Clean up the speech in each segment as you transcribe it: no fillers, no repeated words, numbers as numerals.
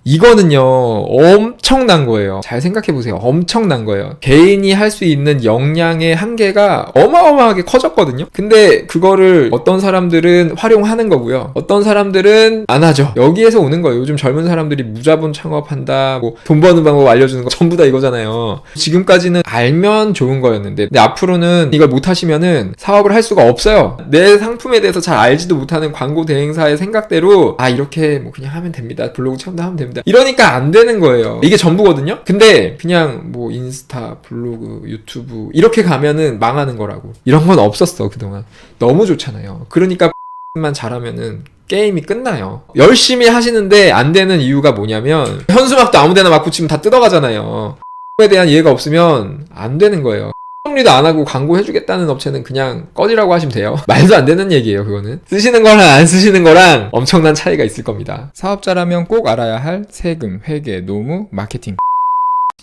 이거는요 엄청난 거예요. 잘 생각해보세요. 엄청난 거예요. 개인이 할 수 있는 역량의 한계가 어마어마하게 커졌거든요. 근데 그거를 어떤 사람들은 활용하는 거고요, 어떤 사람들은 안 하죠. 여기에서 오는 거예요. 요즘 젊은 사람들이 무자본 창업한다, 뭐 돈 버는 방법 알려주는 거 전부 다 이거잖아요. 지금까지는 알면 좋은 거였는데, 근데 앞으로는 이걸 못 하시면은 사업을 할 수가 없어요. 내 상품에 대해서 잘 알지도 못하는 광고 대행사의 생각대로 이렇게 뭐 그냥 하면 됩니다, 블로그 처음부터 하면 됩니다, 이러니까 안 되는 거예요. 이게 전부거든요. 근데 그냥 뭐 인스타, 블로그, 유튜브 이렇게 가면은 망하는 거라고. 이런 건 없었어 그동안. 너무 좋잖아요. 그러니까 만 잘하면은 게임이 끝나요. 열심히 하시는데 안 되는 이유가 뭐냐면, 현수막도 아무데나 막 붙이면 다 뜯어가잖아요. 에 대한 이해가 없으면 안 되는 거예요. 정리도 안 하고 광고 해주겠다는 업체는 그냥 꺼지라고 하시면 돼요. 말도 안 되는 얘기예요. 그거는 쓰시는 거랑 안 쓰시는 거랑 엄청난 차이가 있을 겁니다. 사업자라면 꼭 알아야 할 세금, 회계, 노무, 마케팅.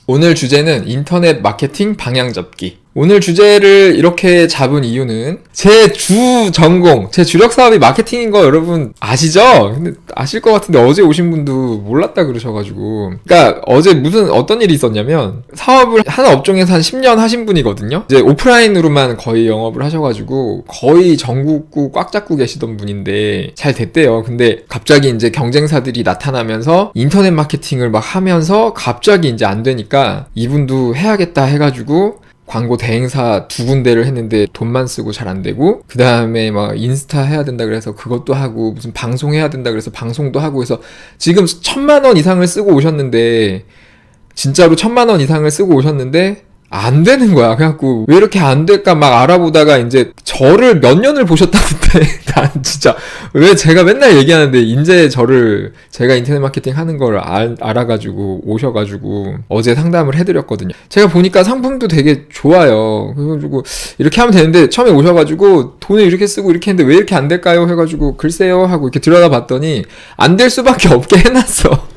오늘 주제는 인터넷 마케팅 방향 잡기. 오늘 주제를 이렇게 잡은 이유는 제 주 전공, 제 주력 사업이 마케팅인 거 여러분 아시죠? 근데 아실 것 같은데 어제 오신 분도 몰랐다 그러셔가지고. 그러니까 어제 어떤 일이 있었냐면, 사업을 한 업종에서 한 10년 하신 분이거든요. 이제 오프라인으로만 거의 영업을 하셔가지고 거의 전국구 꽉 잡고 계시던 분인데 잘 됐대요. 근데 갑자기 이제 경쟁사들이 나타나면서 인터넷 마케팅을 막 하면서 갑자기 이제 안 되니까 이분도 해야겠다 해가지고 광고 대행사 2군데를 했는데 돈만 쓰고 잘 안 되고, 그 다음에 막 인스타 해야 된다 그래서 그것도 하고, 무슨 방송 해야 된다 그래서 방송도 하고 해서 지금 1,000만 원 이상을 쓰고 오셨는데, 진짜로 1,000만 원 이상을 쓰고 오셨는데 안 되는 거야. 그래갖고 왜 이렇게 안 될까 막 알아보다가 이제 저를 몇 년을 보셨다는데 난 진짜 왜 제가 맨날 얘기하는데 이제 제가 인터넷 마케팅 하는 걸 알아가지고 오셔가지고 어제 상담을 해드렸거든요. 제가 보니까 상품도 되게 좋아요. 그래가지고 이렇게 하면 되는데, 처음에 오셔가지고 돈을 이렇게 쓰고 이렇게 했는데 왜 이렇게 안 될까요? 해가지고 글쎄요 하고 이렇게 들여다 봤더니 안 될 수밖에 없게 해놨어.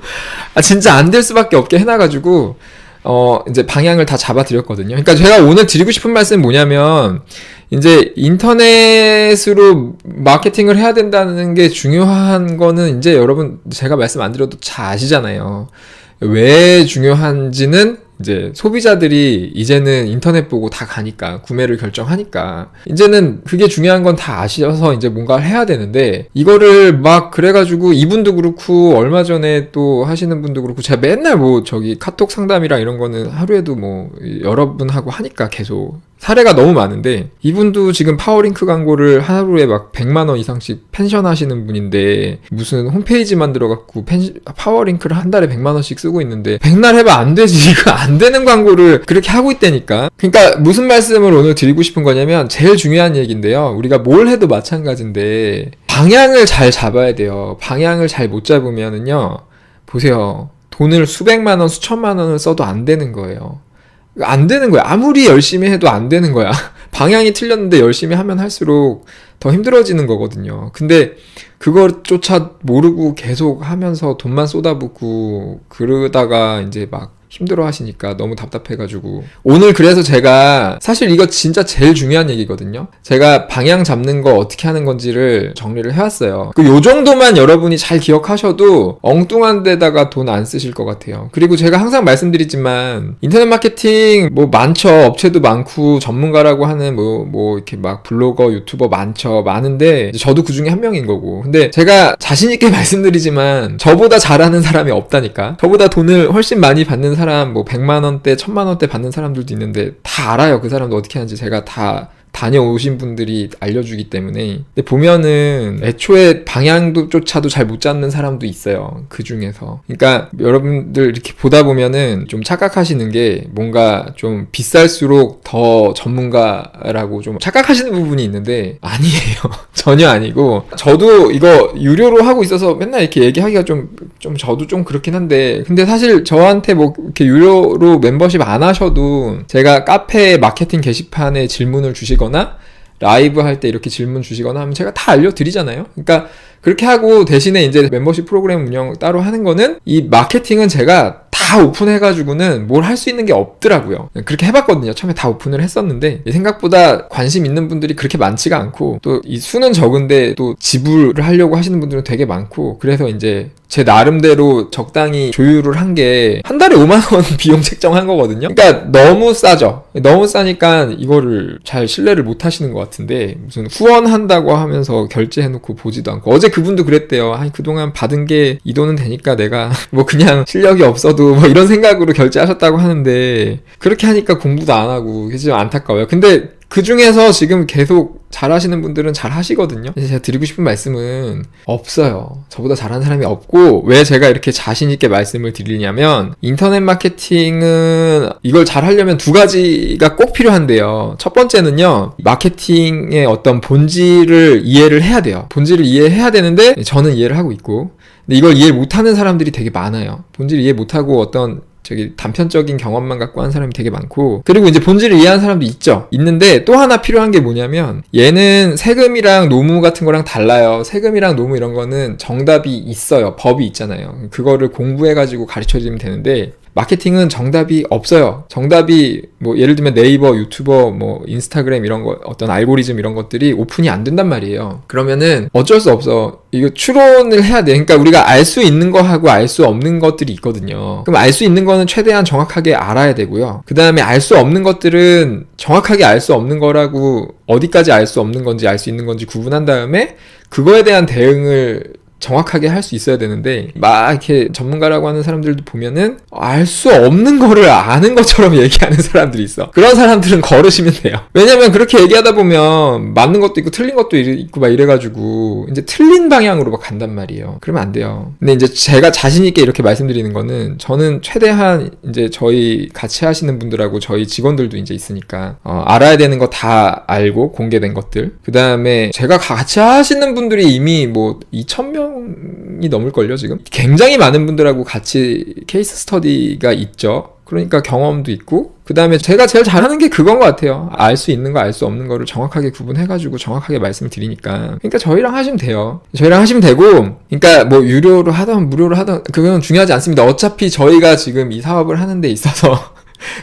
진짜 안 될 수밖에 없게 해놔가지고 이제 방향을 다 잡아드렸거든요. 그러니까 제가 오늘 드리고 싶은 말씀은 뭐냐면, 이제 인터넷으로 마케팅을 해야 된다는 게 중요한 거는 이제 여러분 제가 말씀 안 드려도 잘 아시잖아요. 왜 중요한지는 이제 소비자들이 이제는 인터넷 보고 다 가니까, 구매를 결정하니까 이제는 그게 중요한 건 다 아셔서 이제 뭔가를 해야 되는데, 이거를 막 그래가지고 이분도 그렇고 얼마 전에 또 하시는 분도 그렇고, 제가 맨날 뭐 카톡 상담이랑 이런 거는 하루에도 뭐 여러 분 하고 하니까 계속 사례가 너무 많은데, 이분도 지금 파워링크 광고를 하루에 막 100만 원 이상씩 펜션 하시는 분인데, 무슨 홈페이지 만들어갖고 파워링크를 한 달에 100만 원씩 쓰고 있는데, 백날 해봐 안 되지. 이거 안 되는 광고를 그렇게 하고 있다니까. 그러니까 무슨 말씀을 오늘 드리고 싶은 거냐면, 제일 중요한 얘기인데요, 우리가 뭘 해도 마찬가지인데 방향을 잘 잡아야 돼요. 방향을 잘 못 잡으면은요, 보세요, 돈을 수백만 원, 수천만 원을 써도 안 되는 거예요. 안 되는 거야. 아무리 열심히 해도 안 되는 거야. 방향이 틀렸는데 열심히 하면 할수록 더 힘들어지는 거거든요. 근데 그것조차 모르고 계속 하면서 돈만 쏟아붓고 그러다가 이제 막 힘들어 하시니까 너무 답답해가지고, 오늘 그래서 제가 사실 이거 진짜 제일 중요한 얘기거든요. 제가 방향 잡는 거 어떻게 하는 건지를 정리를 해왔어요. 요 정도만 여러분이 잘 기억하셔도 엉뚱한 데다가 돈 안 쓰실 것 같아요. 그리고 제가 항상 말씀드리지만, 인터넷 마케팅 뭐 많죠. 업체도 많고 전문가라고 하는 뭐 이렇게 막 블로거, 유튜버 많은데 저도 그 중에 한 명인 거고. 근데 제가 자신있게 말씀드리지만 저보다 잘하는 사람이 없다니까. 저보다 돈을 훨씬 많이 받는 사람, 뭐 100만 원대, 1000만 원대 받는 사람들도 있는데 다 알아요. 그 사람도 어떻게 하는지 제가 다 다녀오신 분들이 알려주기 때문에. 근데 보면은 애초에 방향조차도 잘 못 잡는 사람도 있어요, 그 중에서. 그러니까 여러분들 이렇게 보다 보면은 좀 착각하시는 게, 뭔가 좀 비쌀수록 더 전문가라고 좀 착각하시는 부분이 있는데 아니에요. 전혀 아니고, 저도 이거 유료로 하고 있어서 맨날 이렇게 얘기하기가 좀 저도 좀 그렇긴 한데, 근데 사실 저한테 뭐 이렇게 유료로 멤버십 안 하셔도 제가 카페 마케팅 게시판에 질문을 주시거나 라이브 할 때 이렇게 질문 주시거나 하면 제가 다 알려드리잖아요. 그러니까 그렇게 하고 대신에 이제 멤버십 프로그램 운영 따로 하는 거는 이 마케팅은 제가 다 오픈해가지고는 뭘 할 수 있는 게 없더라고요. 그렇게 해봤거든요. 처음에 다 오픈을 했었는데 생각보다 관심 있는 분들이 그렇게 많지가 않고 또 이 수는 적은데 또 지불을 하려고 하시는 분들은 되게 많고 그래서 이제 제 나름대로 적당히 조율을 한 게 한 달에 5만 원 비용 책정한 거거든요. 그러니까 너무 싸죠. 너무 싸니까 이거를 잘 신뢰를 못 하시는 것 같은데 무슨 후원한다고 하면서 결제해놓고 보지도 않고 어제 그분도 그랬대요. 아니 그동안 받은 게 이 돈은 되니까 내가 뭐 그냥 실력이 없어도 뭐 이런 생각으로 결제하셨다고 하는데 그렇게 하니까 공부도 안 하고 그게 좀 안타까워요. 근데 그 중에서 지금 계속 잘하시는 분들은 잘 하시거든요. 제가 드리고 싶은 말씀은 없어요. 저보다 잘하는 사람이 없고 왜 제가 이렇게 자신 있게 말씀을 드리냐면 인터넷 마케팅은 이걸 잘 하려면 두 가지가 꼭 필요한데요. 첫 번째는요. 마케팅의 어떤 본질을 이해를 해야 돼요. 본질을 이해해야 되는데 저는 이해를 하고 있고 근데 이걸 이해 못하는 사람들이 되게 많아요. 본질을 이해 못하고 어떤 단편적인 경험만 갖고 하는 사람이 되게 많고 그리고 이제 본질을 이해하는 사람도 있는데 또 하나 필요한 게 뭐냐면 얘는 세금이랑 노무 같은 거랑 달라요. 세금이랑 노무 이런 거는 정답이 있어요. 법이 있잖아요. 그거를 공부해가지고 가르쳐주면 되는데 마케팅은 정답이 없어요. 정답이 뭐 예를 들면 네이버, 유튜버, 뭐 인스타그램 이런 거 어떤 알고리즘 이런 것들이 오픈이 안 된단 말이에요. 그러면은 어쩔 수 없어. 이거 추론을 해야 돼. 그러니까 우리가 알 수 있는 거하고 알 수 없는 것들이 있거든요. 그럼 알 수 있는 거는 최대한 정확하게 알아야 되고요. 그 다음에 알 수 없는 것들은 정확하게 알 수 없는 거라고 어디까지 알 수 없는 건지 알 수 있는 건지 구분한 다음에 그거에 대한 대응을 정확하게 할 수 있어야 되는데 막 이렇게 전문가라고 하는 사람들도 보면은 알 수 없는 거를 아는 것처럼 얘기하는 사람들이 있어. 그런 사람들은 거르시면 돼요. 왜냐면 그렇게 얘기하다 보면 맞는 것도 있고 틀린 것도 있고 막 이래가지고 이제 틀린 방향으로 막 간단 말이에요. 그러면 안 돼요. 근데 이제 제가 자신 있게 이렇게 말씀드리는 거는 저는 최대한 이제 저희 같이 하시는 분들하고 저희 직원들도 이제 있으니까 알아야 되는 거 다 알고 공개된 것들 그 다음에 제가 같이 하시는 분들이 이미 뭐 2,000명이 넘을걸요 지금. 굉장히 많은 분들하고 같이 케이스 스터디가 있죠. 그러니까 경험도 있고 그 다음에 제가 제일 잘하는 게 그건 것 같아요. 알 수 있는 거 알 수 없는 거를 정확하게 구분해가지고 정확하게 말씀을 드리니까 그러니까 저희랑 하시면 돼요. 저희랑 하시면 되고 그러니까 뭐 유료로 하던 무료로 하던 그건 중요하지 않습니다. 어차피 저희가 지금 이 사업을 하는 데 있어서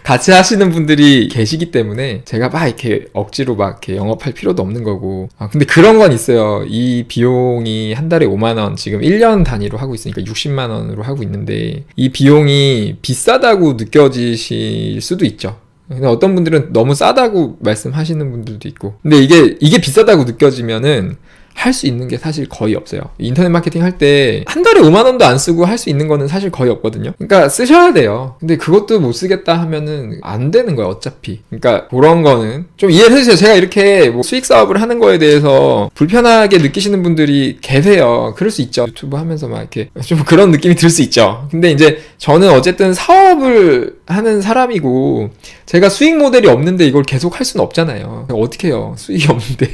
같이 하시는 분들이 계시기 때문에 제가 막 이렇게 억지로 막 이렇게 영업할 필요도 없는 거고 근데 그런 건 있어요. 이 비용이 한 달에 5만원 지금 1년 단위로 하고 있으니까 60만원으로 하고 있는데 이 비용이 비싸다고 느껴지실 수도 있죠. 근데 어떤 분들은 너무 싸다고 말씀하시는 분들도 있고 근데 이게 비싸다고 느껴지면은 할 수 있는 게 사실 거의 없어요. 인터넷 마케팅 할 때 한 달에 5만 원도 안 쓰고 할 수 있는 거는 사실 거의 없거든요. 그러니까 쓰셔야 돼요. 근데 그것도 못 쓰겠다 하면은 안 되는 거예요, 어차피. 그러니까 그런 거는 좀 이해를 해주세요. 제가 이렇게 뭐 수익 사업을 하는 거에 대해서 불편하게 느끼시는 분들이 계세요. 그럴 수 있죠. 유튜브 하면서 막 이렇게 좀 그런 느낌이 들 수 있죠. 근데 이제 저는 어쨌든 사업을 하는 사람이고 제가 수익 모델이 없는데 이걸 계속 할 수는 없잖아요. 어떻게 해요? 수익이 없는데.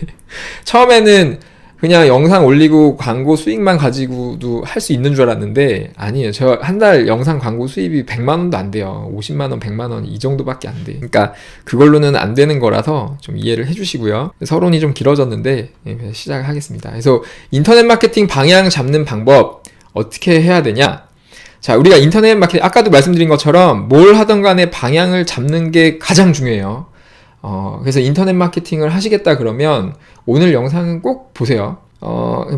처음에는 그냥 영상 올리고 광고 수익만 가지고도 할 수 있는 줄 알았는데 아니에요. 저 한 달 영상 광고 수입이 100만 원도 안 돼요. 50만 원, 100만 원 이 정도밖에 안 돼. 그러니까 그걸로는 안 되는 거라서 좀 이해를 해주시고요. 서론이 좀 길어졌는데 시작을 하겠습니다. 그래서 인터넷 마케팅 방향 잡는 방법 어떻게 해야 되냐? 자, 우리가 인터넷 마케팅 아까도 말씀드린 것처럼 뭘 하던 간에 방향을 잡는 게 가장 중요해요. 그래서 인터넷 마케팅을 하시겠다 그러면 오늘 영상은 꼭 보세요.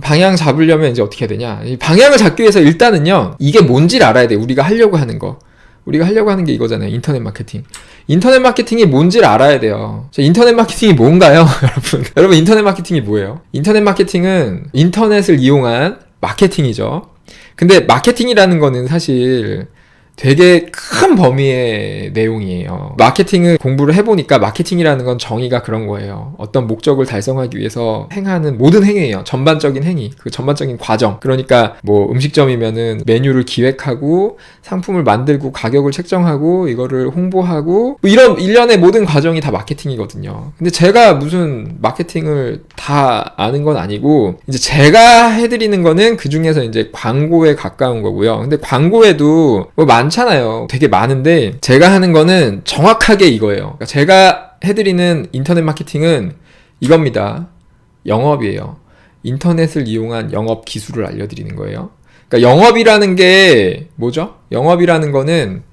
방향 잡으려면 이제 어떻게 해야 되냐. 이 방향을 잡기 위해서 일단은요, 이게 뭔지를 알아야 돼. 우리가 하려고 하는 거. 우리가 하려고 하는 게 이거잖아요. 인터넷 마케팅. 인터넷 마케팅이 뭔지를 알아야 돼요. 인터넷 마케팅이 뭔가요? 여러분 인터넷 마케팅이 뭐예요? 인터넷 마케팅은 인터넷을 이용한 마케팅이죠. 근데 마케팅이라는 거는 사실 되게 큰 범위의 내용이에요. 마케팅을 공부를 해보니까 마케팅이라는 건 정의가 그런 거예요. 어떤 목적을 달성하기 위해서 행하는 모든 행위예요. 전반적인 행위, 그 전반적인 과정. 그러니까 뭐 음식점이면은 메뉴를 기획하고 상품을 만들고 가격을 책정하고 이거를 홍보하고 뭐 이런 일련의 모든 과정이 다 마케팅이거든요. 근데 제가 무슨 마케팅을 다 아는 건 아니고 이제 제가 해드리는 거는 그 중에서 이제 광고에 가까운 거고요. 근데 광고에도 뭐 많잖아요. 되게 많은데 제가 하는 거는 정확하게 이거예요. 그러니까 제가 해드리는 인터넷 마케팅은 이겁니다. 영업이에요. 인터넷을 이용한 영업 기술을 알려드리는 거예요. 그러니까 영업이라는 게 뭐죠? 영업이라는 거는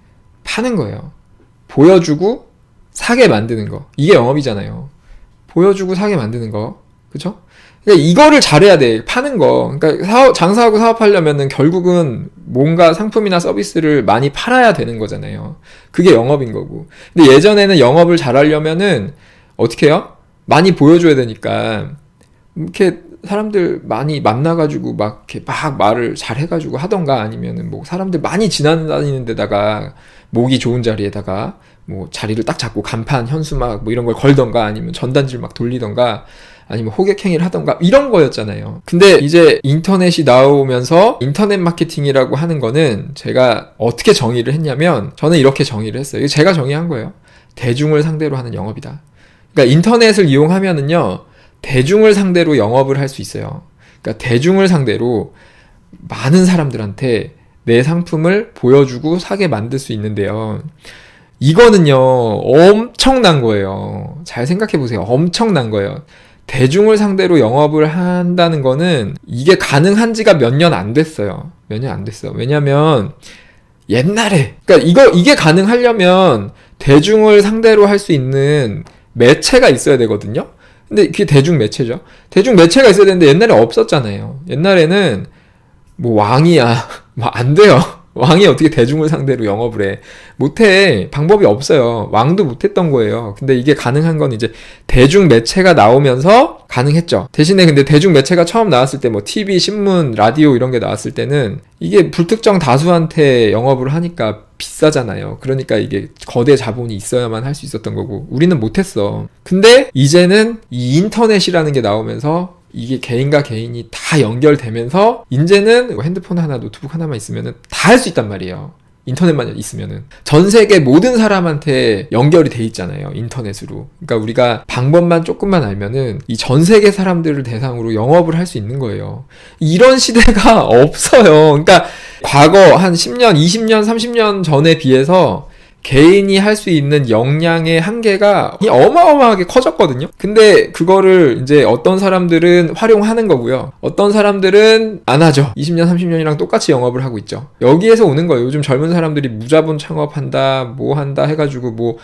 파는 거예요. 보여주고 사게 만드는 거. 이게 영업이잖아요. 보여주고 사게 만드는 거. 그쵸? 그러니까 이거를 잘해야 돼. 파는 거. 그러니까 장사하고 사업하려면은 결국은 뭔가 상품이나 서비스를 많이 팔아야 되는 거잖아요. 그게 영업인 거고. 근데 예전에는 영업을 잘하려면은 어떻게 해요? 많이 보여줘야 되니까 이렇게 사람들 많이 만나가지고 막 이렇게 막 말을 잘 해가지고 하던가, 아니면은 뭐 사람들 많이 지나다니는 데다가 모기 좋은 자리에다가 뭐 자리를 딱 잡고 간판, 현수막 뭐 이런 걸 걸던가, 아니면 전단지를 막 돌리던가, 아니면 호객행위를 하던가, 이런 거였잖아요. 근데 이제 인터넷이 나오면서 인터넷 마케팅이라고 하는 거는 제가 어떻게 정의를 했냐면, 저는 이렇게 정의를 했어요. 이거 제가 정의한 거예요. 대중을 상대로 하는 영업이다. 그러니까 인터넷을 이용하면은요, 대중을 상대로 영업을 할 수 있어요. 그러니까 대중을 상대로 많은 사람들한테 내 상품을 보여주고 사게 만들 수 있는데요. 이거는요, 엄청난 거예요. 잘 생각해 보세요. 엄청난 거예요. 대중을 상대로 영업을 한다는 거는 이게 가능한 지가 몇 년 안 됐어요. 몇 년 안 됐어. 왜냐면 옛날에, 그러니까 이게 가능하려면 대중을 상대로 할 수 있는 매체가 있어야 되거든요. 근데 그게 대중 매체죠. 대중 매체가 있어야 되는데 옛날에 없었잖아요. 옛날에는 뭐 왕이야. 뭐 안 돼요. 왕이 어떻게 대중을 상대로 영업을 해. 못해. 방법이 없어요. 왕도 못했던 거예요. 근데 이게 가능한 건 이제 대중 매체가 나오면서 가능했죠. 대신에 근데 대중 매체가 처음 나왔을 때 뭐 TV, 신문, 라디오 이런 게 나왔을 때는 이게 불특정 다수한테 영업을 하니까 비싸잖아요. 그러니까 이게 거대 자본이 있어야만 할 수 있었던 거고, 우리는 못했어. 근데 이제는 이 인터넷이라는 게 나오면서 이게 개인과 개인이 다 연결되면서 이제는 핸드폰 하나, 노트북 하나만 있으면 다 할 수 있단 말이에요. 인터넷만 있으면은. 전 세계 모든 사람한테 연결이 돼 있잖아요. 인터넷으로. 그러니까 우리가 방법만 조금만 알면은 이 전 세계 사람들을 대상으로 영업을 할 수 있는 거예요. 이런 시대가 없어요. 그러니까 과거 한 10년, 20년, 30년 전에 비해서 개인이 할 수 있는 역량의 한계가 어마어마하게 커졌거든요. 근데 그거를 이제 어떤 사람들은 활용하는 거고요. 어떤 사람들은 안 하죠. 20년, 30년이랑 똑같이 영업을 하고 있죠. 여기에서 오는 거예요. 요즘 젊은 사람들이 무자본 창업한다, 뭐 한다 해가지고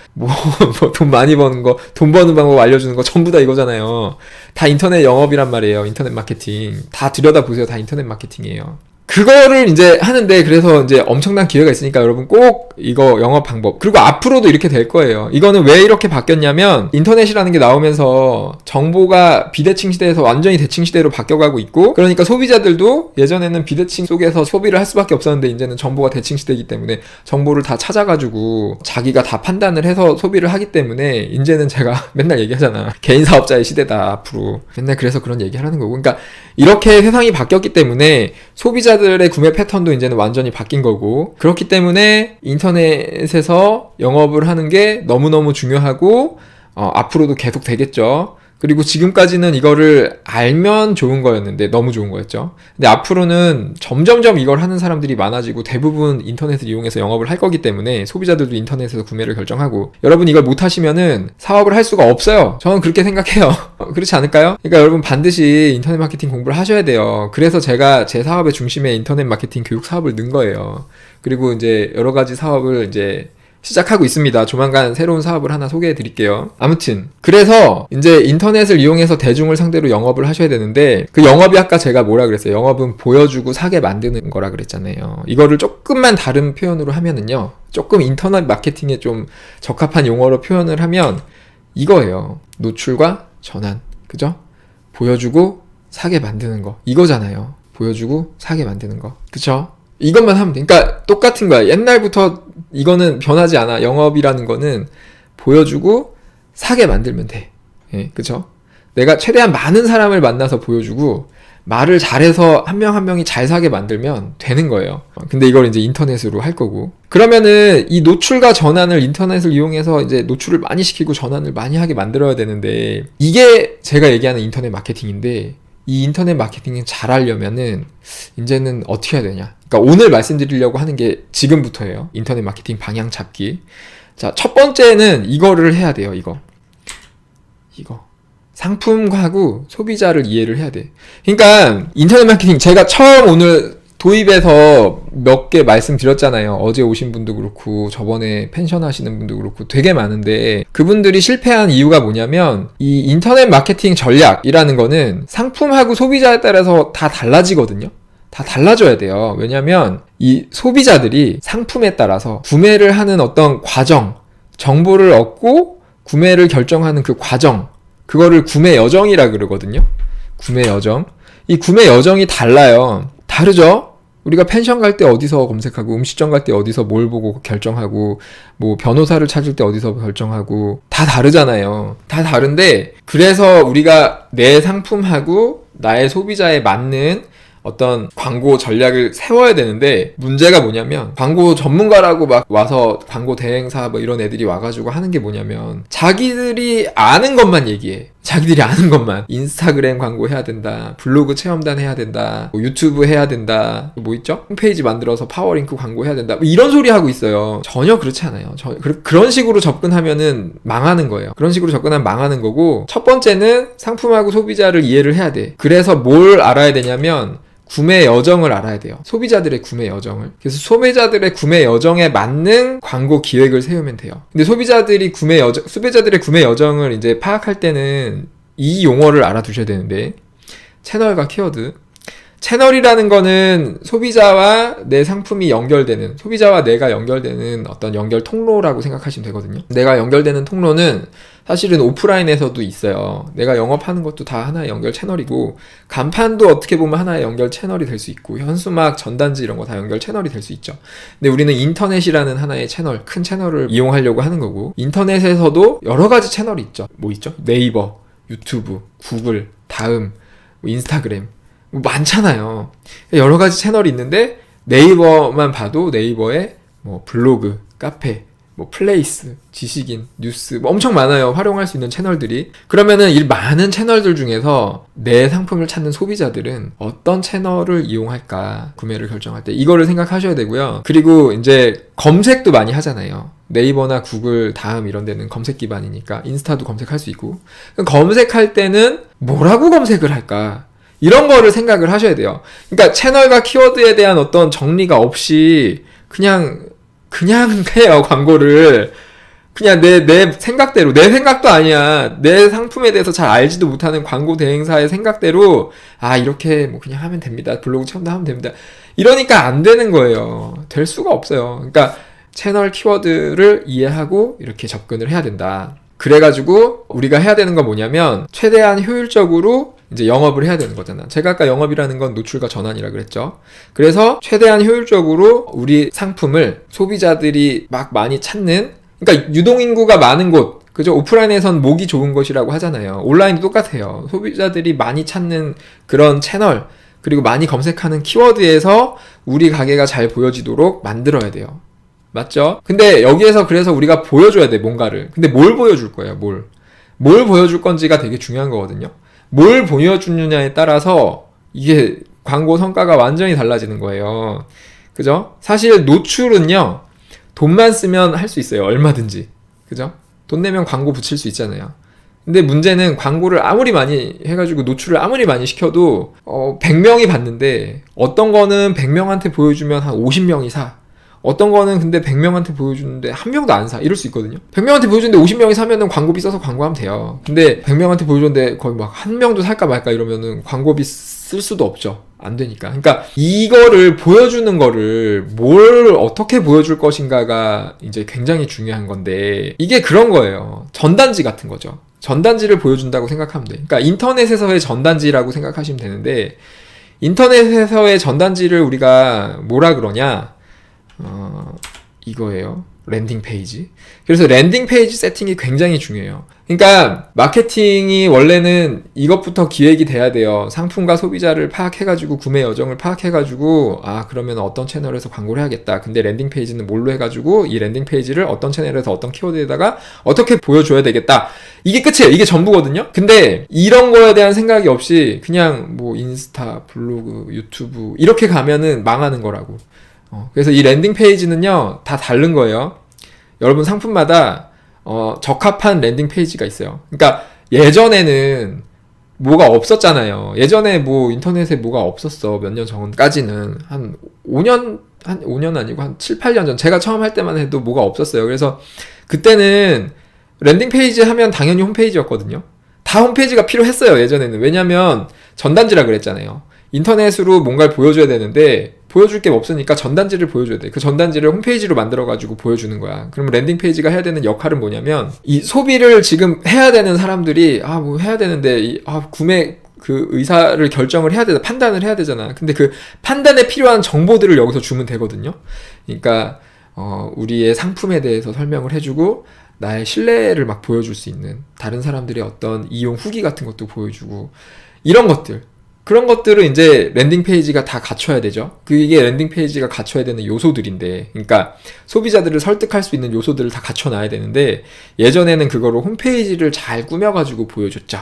돈 많이 버는 거, 돈 버는 방법 알려주는 거 전부 다 이거잖아요. 다 인터넷 영업이란 말이에요. 인터넷 마케팅. 다 들여다보세요. 다 인터넷 마케팅이에요. 그거를 이제 하는데, 그래서 이제 엄청난 기회가 있으니까 여러분 꼭 이거 영업 방법, 그리고 앞으로도 이렇게 될 거예요. 이거는 왜 이렇게 바뀌었냐면, 인터넷이라는 게 나오면서 정보가 비대칭 시대에서 완전히 대칭 시대로 바뀌어가고 있고, 그러니까 소비자들도 예전에는 비대칭 속에서 소비를 할 수밖에 없었는데 이제는 정보가 대칭 시대이기 때문에 정보를 다 찾아가지고 자기가 다 판단을 해서 소비를 하기 때문에, 이제는 제가 맨날 얘기하잖아. 개인 사업자의 시대다 앞으로. 맨날 그래서 그런 얘기하라는 거고. 그러니까 이렇게 세상이 바뀌었기 때문에 소비자들의 구매 패턴도 이제는 완전히 바뀐 거고, 그렇기 때문에 인터넷에서 영업을 하는 게 너무너무 중요하고, 앞으로도 계속 되겠죠. 그리고 지금까지는 이거를 알면 좋은 거였는데 너무 좋은 거였죠. 근데 앞으로는 점점점 이걸 하는 사람들이 많아지고 대부분 인터넷을 이용해서 영업을 할 거기 때문에 소비자들도 인터넷에서 구매를 결정하고, 여러분 이걸 못 하시면은 사업을 할 수가 없어요. 저는 그렇게 생각해요. 그렇지 않을까요? 그러니까 여러분 반드시 인터넷 마케팅 공부를 하셔야 돼요. 그래서 제가 제 사업의 중심에 인터넷 마케팅 교육 사업을 넣은 거예요. 그리고 이제 여러 가지 사업을 이제 시작하고 있습니다. 조만간 새로운 사업을 하나 소개해 드릴게요. 아무튼 그래서 이제 인터넷을 이용해서 대중을 상대로 영업을 하셔야 되는데, 그 영업이 아까 제가 뭐라 그랬어요? 영업은 보여주고 사게 만드는 거라 그랬잖아요. 이거를 조금만 다른 표현으로 하면은요, 조금 인터넷 마케팅에 좀 적합한 용어로 표현을 하면 이거예요. 노출과 전환. 그죠? 보여주고 사게 만드는 거, 이거잖아요. 보여주고 사게 만드는 거. 그쵸? 이것만 하면 돼. 그러니까 똑같은 거야. 옛날부터 이거는 변하지 않아. 영업이라는 거는 보여주고 사게 만들면 돼. 예, 그쵸? 내가 최대한 많은 사람을 만나서 보여주고 말을 잘해서 한 명 한 명이 잘 사게 만들면 되는 거예요. 근데 이걸 이제 인터넷으로 할 거고, 그러면은 이 노출과 전환을 인터넷을 이용해서 이제 노출을 많이 시키고 전환을 많이 하게 만들어야 되는데, 이게 제가 얘기하는 인터넷 마케팅인데, 이 인터넷 마케팅을 잘 하려면은 이제는 어떻게 해야 되냐. 그러니까 오늘 말씀드리려고 하는 게 지금부터예요. 인터넷 마케팅 방향 잡기. 자, 첫 번째는 이거를 해야 돼요. 이거 상품하고 소비자를 이해를 해야 돼. 그러니까 인터넷 마케팅 제가 처음 오늘 도입해서 몇 개 말씀드렸잖아요. 어제 오신 분도 그렇고 저번에 펜션 하시는 분도 그렇고 되게 많은데 그분들이 실패한 이유가 뭐냐면 이 인터넷 마케팅 전략이라는 거는 상품하고 소비자에 따라서 다 달라지거든요. 다 달라져야 돼요. 왜냐면 이 소비자들이 상품에 따라서 구매를 하는 어떤 과정, 정보를 얻고 구매를 결정하는 그 과정, 그거를 구매 여정이라 그러거든요. 구매 여정. 이 구매 여정이 달라요. 다르죠? 우리가 펜션 갈 때 어디서 검색하고 음식점 갈 때 어디서 뭘 보고 결정하고 뭐 변호사를 찾을 때 어디서 결정하고 다 다르잖아요. 다 다른데 그래서 우리가 내 상품하고 나의 소비자에 맞는 어떤 광고 전략을 세워야 되는데 문제가 뭐냐면 광고 전문가라고 막 와서 광고 대행사 뭐 이런 애들이 와가지고 하는 게 뭐냐면 자기들이 아는 것만 얘기해. 자기들이 아는 것만. 인스타그램 광고 해야 된다. 블로그 체험단 해야 된다. 뭐 유튜브 해야 된다. 뭐 있죠? 홈페이지 만들어서 파워링크 광고 해야 된다. 뭐 이런 소리 하고 있어요. 전혀 그렇지 않아요. 그런 식으로 접근하면은 망하는 거예요. 그런 식으로 접근하면 망하는 거고 첫 번째는 상품하고 소비자를 이해를 해야 돼. 그래서 뭘 알아야 되냐면 구매 여정을 알아야 돼요. 소비자들의 구매 여정을. 그래서 소비자들의 구매 여정에 맞는 광고 기획을 세우면 돼요. 근데 소비자들의 구매 여정을 이제 파악할 때는 이 용어를 알아두셔야 되는데 채널과 키워드. 채널이라는 거는 소비자와 내 상품이 연결되는, 소비자와 내가 연결되는 어떤 연결 통로라고 생각하시면 되거든요. 내가 연결되는 통로는 사실은 오프라인에서도 있어요. 내가 영업하는 것도 다 하나의 연결 채널이고 간판도 어떻게 보면 하나의 연결 채널이 될 수 있고 현수막, 전단지 이런 거 다 연결 채널이 될 수 있죠. 근데 우리는 인터넷이라는 하나의 채널, 큰 채널을 이용하려고 하는 거고 인터넷에서도 여러 가지 채널이 있죠. 뭐 있죠? 네이버, 유튜브, 구글, 다음, 뭐 인스타그램 뭐 많잖아요. 여러 가지 채널이 있는데 네이버만 봐도 네이버에 뭐 블로그, 카페, 뭐 플레이스, 지식인, 뉴스 뭐 엄청 많아요. 활용할 수 있는 채널들이. 그러면은 이 많은 채널들 중에서 내 상품을 찾는 소비자들은 어떤 채널을 이용할까 구매를 결정할 때 이거를 생각하셔야 되고요. 그리고 이제 검색도 많이 하잖아요. 네이버나 구글, 다음 이런 데는 검색 기반이니까 인스타도 검색할 수 있고 검색할 때는 뭐라고 검색을 할까? 이런 거를 생각을 하셔야 돼요. 그러니까 채널과 키워드에 대한 어떤 정리가 없이 그냥 해요, 광고를. 그냥 내 생각대로, 내 생각도 아니야. 내 상품에 대해서 잘 알지도 못하는 광고 대행사의 생각대로, 이렇게 뭐 그냥 하면 됩니다. 블로그 처음부터 하면 됩니다. 이러니까 안 되는 거예요. 될 수가 없어요. 그러니까 채널 키워드를 이해하고 이렇게 접근을 해야 된다. 그래가지고 우리가 해야 되는 건 뭐냐면 최대한 효율적으로 이제 영업을 해야 되는 거잖아. 제가 아까 영업이라는 건 노출과 전환이라 그랬죠. 그래서 최대한 효율적으로 우리 상품을 소비자들이 막 많이 찾는, 그러니까 유동인구가 많은 곳, 그죠? 오프라인에선 목이 좋은 것이라고 하잖아요. 온라인도 똑같아요. 소비자들이 많이 찾는 그런 채널, 그리고 많이 검색하는 키워드에서 우리 가게가 잘 보여지도록 만들어야 돼요. 맞죠? 근데 여기에서 그래서 우리가 보여줘야 돼, 뭔가를. 근데 뭘 보여줄 거예요, 뭘 보여줄 건지가 되게 중요한 거거든요. 뭘 보여주느냐에 따라서 이게 광고 성과가 완전히 달라지는 거예요. 그죠? 사실 노출은요, 돈만 쓰면 할 수 있어요. 얼마든지. 그죠? 돈 내면 광고 붙일 수 있잖아요. 근데 문제는 광고를 아무리 많이 해가지고 노출을 아무리 많이 시켜도 100명이 봤는데 어떤 거는 100명한테 보여주면 한 50명이 사. 어떤 거는 근데 100명한테 보여주는데 한 명도 안 사. 이럴 수 있거든요. 100명한테 보여주는데 50명이 사면은 광고비 써서 광고하면 돼요. 근데 100명한테 보여줬는데 거의 막 한 명도 살까 말까 이러면은 광고비 쓸 수도 없죠. 안 되니까. 그러니까 이거를 보여주는 거를 뭘 어떻게 보여줄 것인가가 이제 굉장히 중요한 건데 이게 그런 거예요. 전단지 같은 거죠. 전단지를 보여준다고 생각하면 돼. 그러니까 인터넷에서의 전단지라고 생각하시면 되는데 인터넷에서의 전단지를 우리가 뭐라 그러냐? 이거예요. 랜딩 페이지. 그래서 랜딩 페이지 세팅이 굉장히 중요해요. 그러니까 마케팅이 원래는 이것부터 기획이 돼야 돼요. 상품과 소비자를 파악해가지고 구매 여정을 파악해가지고 그러면 어떤 채널에서 광고를 해야겠다. 근데 랜딩 페이지는 뭘로 해가지고 이 랜딩 페이지를 어떤 채널에서 어떤 키워드에다가 어떻게 보여줘야 되겠다. 이게 끝이에요. 이게 전부거든요. 근데 이런 거에 대한 생각이 없이 그냥 뭐 인스타, 블로그, 유튜브 이렇게 가면은 망하는 거라고. 그래서 이 랜딩 페이지는요 다 다른 거예요. 여러분 상품마다 적합한 랜딩 페이지가 있어요. 그러니까 예전에는 뭐가 없었잖아요. 예전에 뭐 인터넷에 뭐가 없었어. 몇 년 전까지는. 한 5년 아니고 한 7, 8년 전. 제가 처음 할 때만 해도 뭐가 없었어요. 그래서 그때는 랜딩 페이지 하면 당연히 홈페이지였거든요. 다 홈페이지가 필요했어요. 예전에는. 왜냐면 전단지라 그랬잖아요. 인터넷으로 뭔가를 보여줘야 되는데 보여줄 게 없으니까 전단지를 보여줘야 돼. 그 전단지를 홈페이지로 만들어가지고 보여주는 거야. 그러면 랜딩 페이지가 해야 되는 역할은 뭐냐면 이 소비를 지금 해야 되는 사람들이 뭐 해야 되는데 구매 그 의사를 결정을 해야 되다 판단을 해야 되잖아. 근데 그 판단에 필요한 정보들을 여기서 주면 되거든요. 그러니까 우리의 상품에 대해서 설명을 해주고 나의 신뢰를 막 보여줄 수 있는 다른 사람들의 어떤 이용 후기 같은 것도 보여주고 이런 것들. 그런 것들을 이제 랜딩 페이지가 다 갖춰야 되죠. 이게 랜딩 페이지가 갖춰야 되는 요소들인데, 그러니까 소비자들을 설득할 수 있는 요소들을 다 갖춰놔야 되는데 예전에는 그거를 홈페이지를 잘 꾸며가지고 보여줬죠.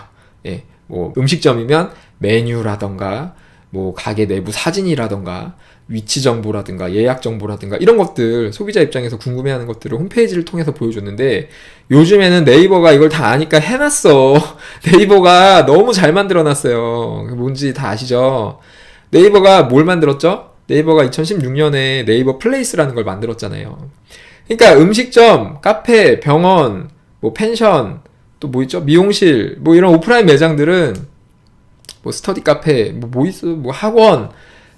예, 뭐 음식점이면 메뉴라던가, 뭐 가게 내부 사진이라던가, 위치 정보라든가 예약 정보라든가 이런 것들 소비자 입장에서 궁금해하는 것들을 홈페이지를 통해서 보여줬는데 요즘에는 네이버가 이걸 다 아니까 해놨어. 네이버가 너무 잘 만들어놨어요. 뭔지 다 아시죠? 네이버가 뭘 만들었죠? 네이버가 2016년에 네이버 플레이스라는 걸 만들었잖아요. 그러니까 음식점, 카페, 병원, 뭐 펜션, 또 뭐 있죠? 미용실, 뭐 이런 오프라인 매장들은 뭐 스터디 카페, 뭐 있어? 뭐 학원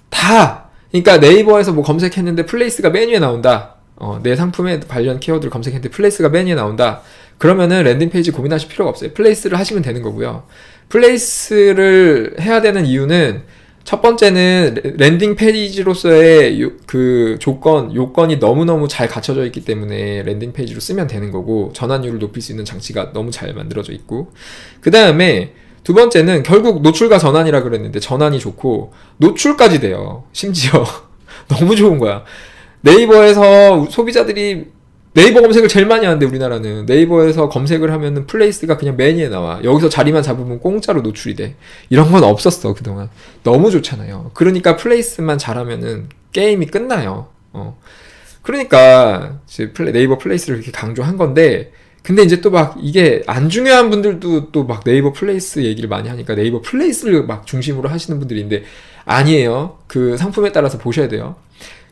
다 그러니까 네이버에서 뭐 검색했는데 플레이스가 메뉴에 나온다. 내 상품에 관련 키워드를 검색했는데 플레이스가 메뉴에 나온다. 그러면은 랜딩 페이지 고민하실 필요가 없어요. 플레이스를 하시면 되는 거고요. 플레이스를 해야 되는 이유는 첫 번째는 랜딩 페이지로서의 그 요건이 너무너무 잘 갖춰져 있기 때문에 랜딩 페이지로 쓰면 되는 거고 전환율을 높일 수 있는 장치가 너무 잘 만들어져 있고 그 다음에 두 번째는 결국 노출과 전환이라 그랬는데 전환이 좋고 노출까지 돼요. 심지어 너무 좋은 거야. 네이버에서 소비자들이 네이버 검색을 제일 많이 하는데 우리나라는 네이버에서 검색을 하면은 플레이스가 그냥 메뉴에 나와. 여기서 자리만 잡으면 공짜로 노출이 돼. 이런 건 없었어 그동안. 너무 좋잖아요. 그러니까 플레이스만 잘하면은 게임이 끝나요. 그러니까 네이버 플레이스를 이렇게 강조한 건데 근데 이제 또 막 이게 안 중요한 분들도 또 막 네이버 플레이스 얘기를 많이 하니까 네이버 플레이스를 막 중심으로 하시는 분들인데 아니에요. 그 상품에 따라서 보셔야 돼요.